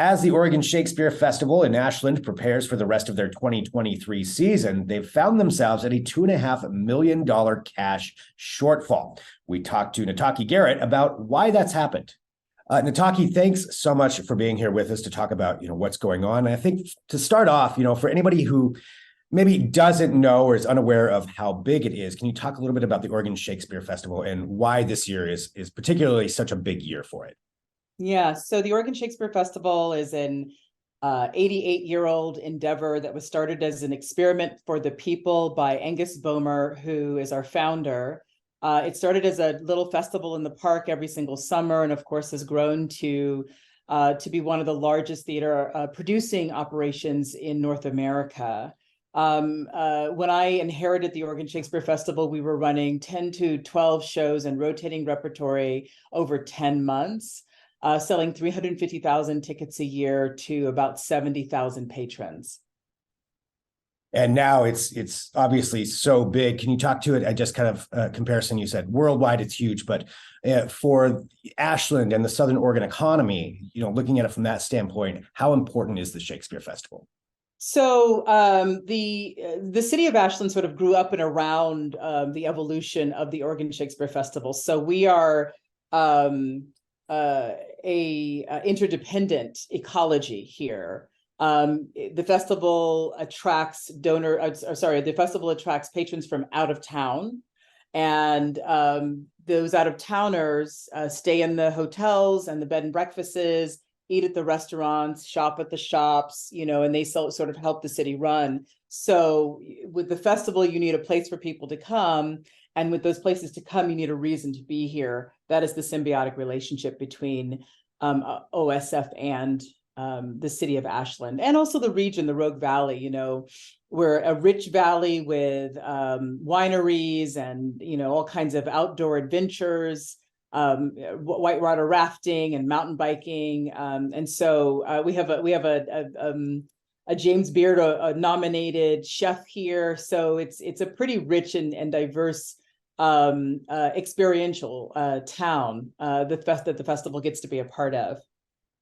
As the Oregon Shakespeare Festival in Ashland prepares for the rest of their 2023 season, they've found themselves at a $2.5 million cash shortfall. We talked to Nataki Garrett about why that's happened. Nataki, thanks so much for being here with us to talk about, what's going on. And I think to start off, for anybody who maybe doesn't know or is unaware of how big it is, can you talk a little bit about the Oregon Shakespeare Festival and why this year is particularly such a big year for it? Yeah, so the Oregon Shakespeare Festival is an 88-year-old endeavor that was started as an experiment for the people by Angus Bomer, who is our founder. It started as a little festival in the park every single summer, and of course has grown to be one of the largest theater producing operations in North America. When I inherited the Oregon Shakespeare Festival, we were running 10 to 12 shows and rotating repertory over 10 months. Selling 350,000 tickets a year to about 70,000 patrons. And now it's obviously so big. Can you talk to it? I just kind of comparison, you said worldwide it's huge, but for Ashland and the Southern Oregon economy, looking at it from that standpoint, how important is the Shakespeare Festival? So the city of Ashland sort of grew up and around the evolution of the Oregon Shakespeare Festival. So we are interdependent ecology here. The festival attracts patrons from out of town, and those out of towners stay in the hotels and the bed and breakfasts, eat at the restaurants, shop at the shops, and they sort of help the city run. So with the festival, you need a place for people to come. And with those places to come, you need a reason to be here. That is the symbiotic relationship between OSF and the city of Ashland, and also the region, the Rogue Valley. We're a rich valley with wineries and all kinds of outdoor adventures, whitewater rafting and mountain biking, and so we have a James Beard nominated chef here. So it's a pretty rich and diverse experiential town that the festival gets to be a part of.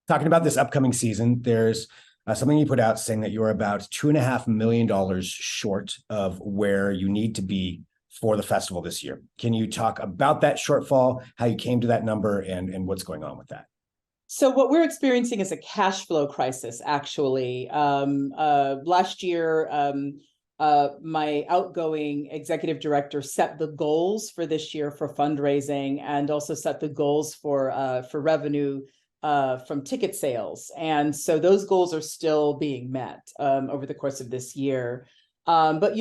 Talking about this upcoming season, there's something you put out saying that you're about $2.5 million short of where you need to be for the festival this year. Can you talk about that shortfall, how you came to that number, and what's going on with that? So what we're experiencing is a cash flow crisis, actually. Last year, my outgoing executive director set the goals for this year for fundraising, and also set the goals for revenue from ticket sales. And so those goals are still being met over the course of this year. But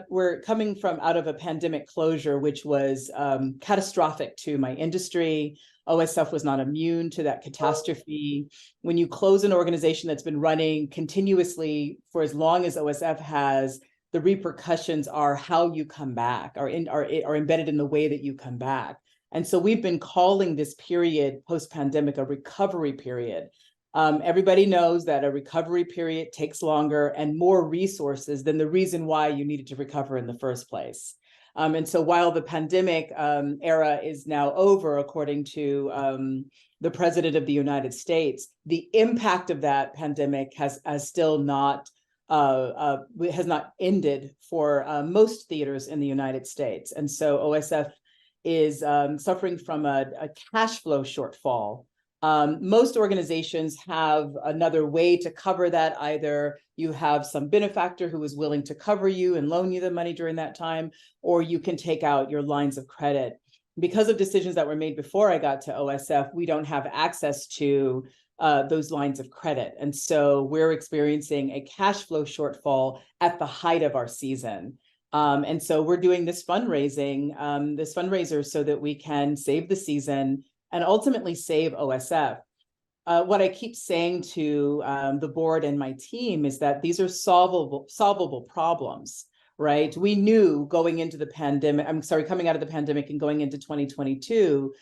we're coming out of a pandemic closure, which was catastrophic to my industry. OSF was not immune to that catastrophe. When you close an organization that's been running continuously for as long as OSF has, the repercussions are how you come back, are embedded in the way that you come back. And so we've been calling this period post-pandemic a recovery period. Everybody knows that a recovery period takes longer and more resources than the reason why you needed to recover in the first place. And so while the pandemic era is now over, according to the President of the United States, the impact of that pandemic has not ended for most theaters in the United States. And so OSF is suffering from a cash flow shortfall. Most organizations have another way to cover that. Either you have some benefactor who is willing to cover you and loan you the money during that time, or you can take out your lines of credit. Because of decisions that were made before I got to OSF, we don't have access to those lines of credit. And so we're experiencing a cash flow shortfall at the height of our season. And so we're doing this fundraiser so that we can save the season and ultimately save OSF. What I keep saying to the board and my team is that these are solvable problems, right? We knew going into the pandemic, coming out of the pandemic and going into 2022,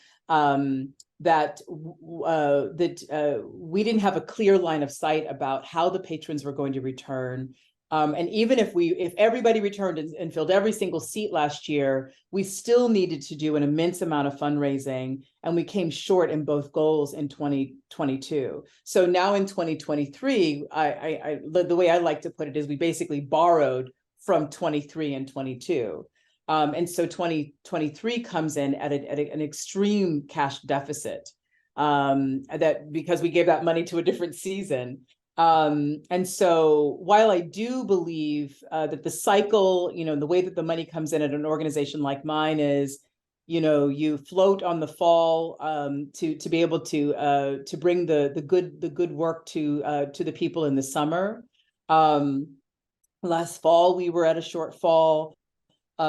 that we didn't have a clear line of sight about how the patrons were going to return And even if everybody returned and filled every single seat last year, we still needed to do an immense amount of fundraising, and we came short in both goals in 2022. So now in 2023, the way I like to put it is we basically borrowed from 23 and 22. And so 2023 comes in at an extreme cash deficit, that because we gave that money to a different season. And so while I do believe that the cycle, the way that the money comes in at an organization like mine is, you float on the fall to be able to bring the good work to the people in the summer. Last fall we were at a shortfall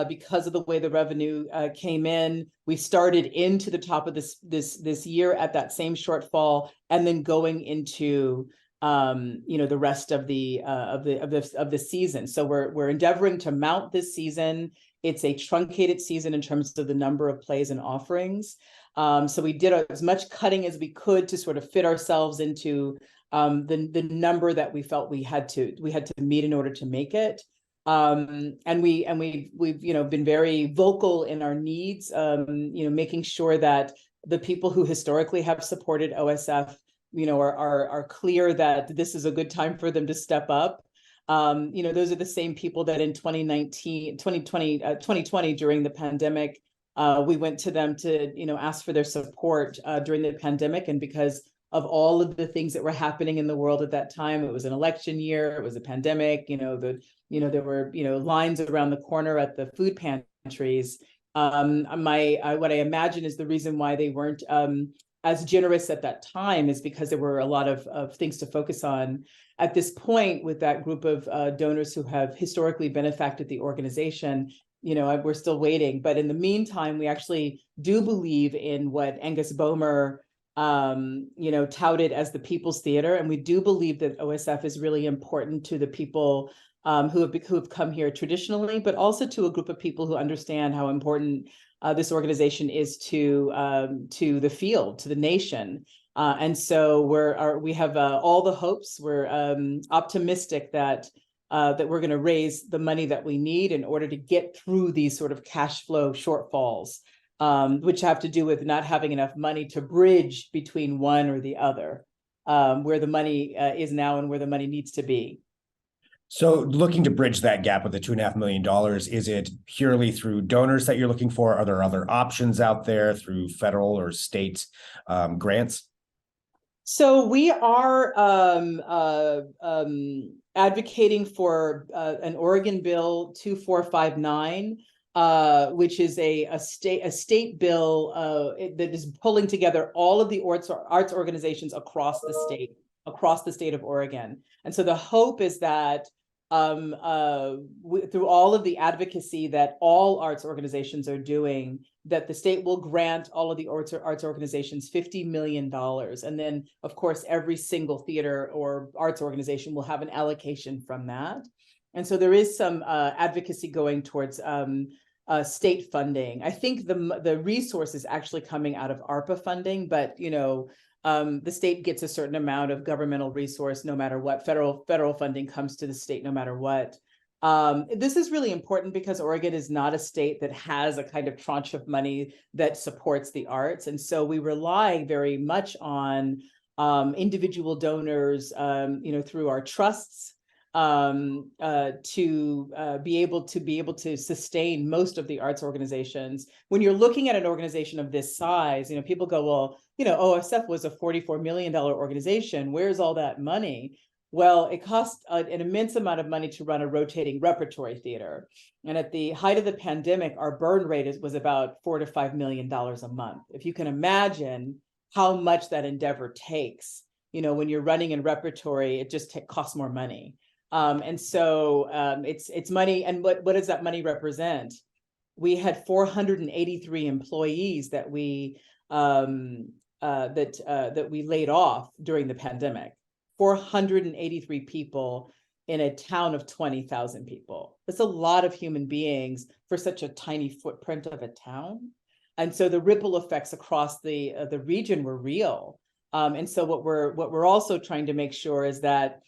because of the way the revenue came in. We started into the top of this year at that same shortfall, and then going into the rest of the season. So we're endeavoring to mount this season. It's a truncated season in terms of the number of plays and offerings. So we did as much cutting as we could to sort of fit ourselves into the number that we felt we had to meet in order to make it. And we've been very vocal in our needs, making sure that the people who historically have supported OSF are clear that this is a good time for them to step up. Those are the same people that in 2020 during the pandemic, we went to them to, ask for their support during the pandemic. And because of all of the things that were happening in the world at that time, it was an election year, it was a pandemic, there were, lines around the corner at the food pantries. What I imagine is the reason why they weren't as generous at that time is because there were a lot of things to focus on. At this point, with that group of donors who have historically benefacted the organization, we're still waiting. But in the meantime, we actually do believe in what Angus Bomer, touted as the People's Theater. And we do believe that OSF is really important to the people who have come here traditionally, but also to a group of people who understand how important this organization is to the field, to the nation. And so we have all the hopes. We're optimistic that we're going to raise the money that we need in order to get through these sort of cash flow shortfalls, which have to do with not having enough money to bridge between one or the other, where the money is now and where the money needs to be. So looking to bridge that gap with the $2.5 million, is it purely through donors that you're looking for? Are there other options out there through federal or state grants? So we are advocating for an Oregon Bill 2459, which is a state bill that is pulling together all of the arts organizations across the state of Oregon. And so the hope is that through all of the advocacy that all arts organizations are doing, that the state will grant all of the arts organizations $50 million. And then, of course, every single theater or arts organization will have an allocation from that. And so there is some advocacy going towards state funding. I think the resource is actually coming out of ARPA funding, but the state gets a certain amount of governmental resource no matter what. Federal funding comes to the state no matter what. This is really important because Oregon is not a state that has a kind of tranche of money that supports the arts. And so we rely very much on individual donors, through our trusts, to be able to sustain most of the arts organizations. When you're looking at an organization of this size, people go, well, OSF was a $44 million organization. Where's all that money? Well, it cost an immense amount of money to run a rotating repertory theater. And at the height of the pandemic, our burn rate was about $4 to $5 million a month. If you can imagine how much that endeavor takes, when you're running in repertory, it just costs more money. And so it's money. And what does that money represent? We had 483 employees that we laid off during the pandemic. 483 people in a town of 20,000 people. That's a lot of human beings for such a tiny footprint of a town. And so the ripple effects across the region were real. And so what we're also trying to make sure is that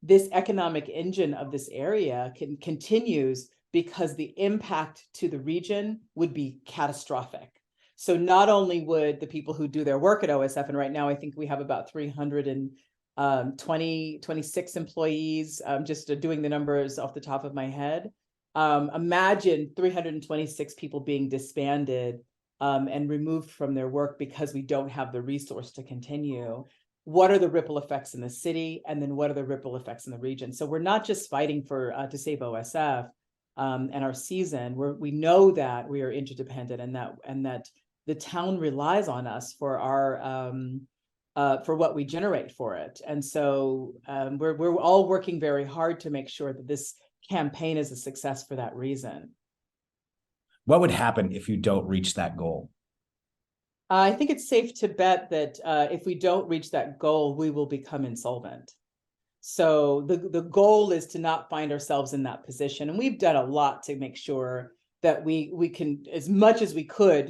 this economic engine of this area continues, because the impact to the region would be catastrophic. So not only would the people who do their work at OSF, and right now I think we have about 326 employees, just doing the numbers off the top of my head. Imagine 326 people being disbanded and removed from their work because we don't have the resource to continue. What are the ripple effects in the city? And then what are the ripple effects in the region? So we're not just fighting for to save OSF and our season. We know that we are interdependent, and that the town relies on us for our for what we generate for it. And so we're all working very hard to make sure that this campaign is a success for that reason. What would happen if you don't reach that goal? I think it's safe to bet that if we don't reach that goal, we will become insolvent. So the goal is to not find ourselves in that position. And we've done a lot to make sure that we can, as much as we could,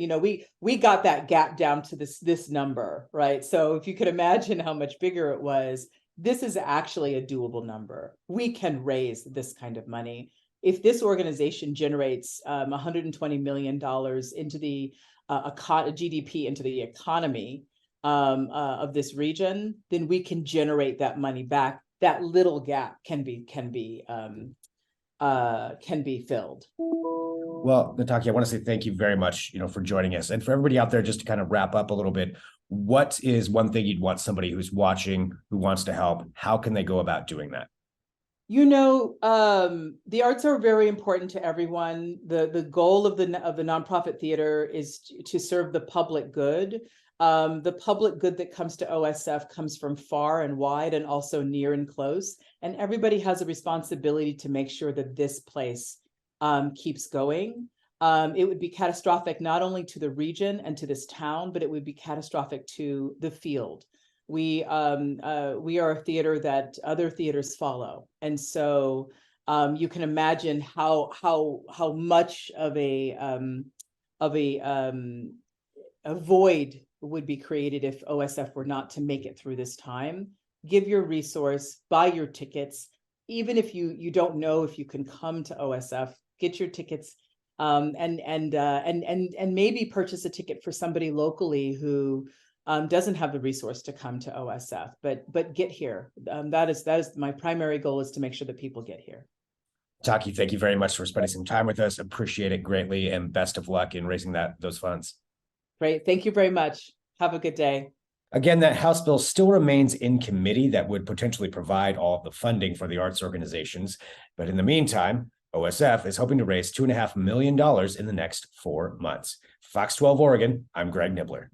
we got that gap down to this number, right? So if you could imagine how much bigger it was, this is actually a doable number. We can raise this kind of money. If this organization generates $120 million into the GDP, into the economy of this region, then we can generate that money back. That little gap can be filled. Well, Nataki, I want to say thank you very much, for joining us. And for everybody out there, just to kind of wrap up a little bit, what is one thing you'd want somebody who's watching, who wants to help? How can they go about doing that? The arts are very important to everyone. The goal of the nonprofit theater is to serve the public good. The public good that comes to OSF comes from far and wide, and also near and close. And everybody has a responsibility to make sure that this place keeps going. It would be catastrophic not only to the region and to this town, but it would be catastrophic to the field. We are a theater that other theaters follow, and so you can imagine how much of a void would be created if OSF were not to make it through this time. Give your resource, buy your tickets, even if you don't know if you can come to OSF. Get your tickets, and maybe purchase a ticket for somebody locally who doesn't have the resource to come to OSF, but get here. That is my primary goal, is to make sure that people get here. Taki, thank you very much for spending some time with us. Appreciate it greatly, and best of luck in raising those funds. Great. Thank you very much. Have a good day. Again, that House bill still remains in committee that would potentially provide all of the funding for the arts organizations. But in the meantime, OSF is hoping to raise $2.5 million in the next 4 months. Fox 12 Oregon, I'm Greg Nibbler.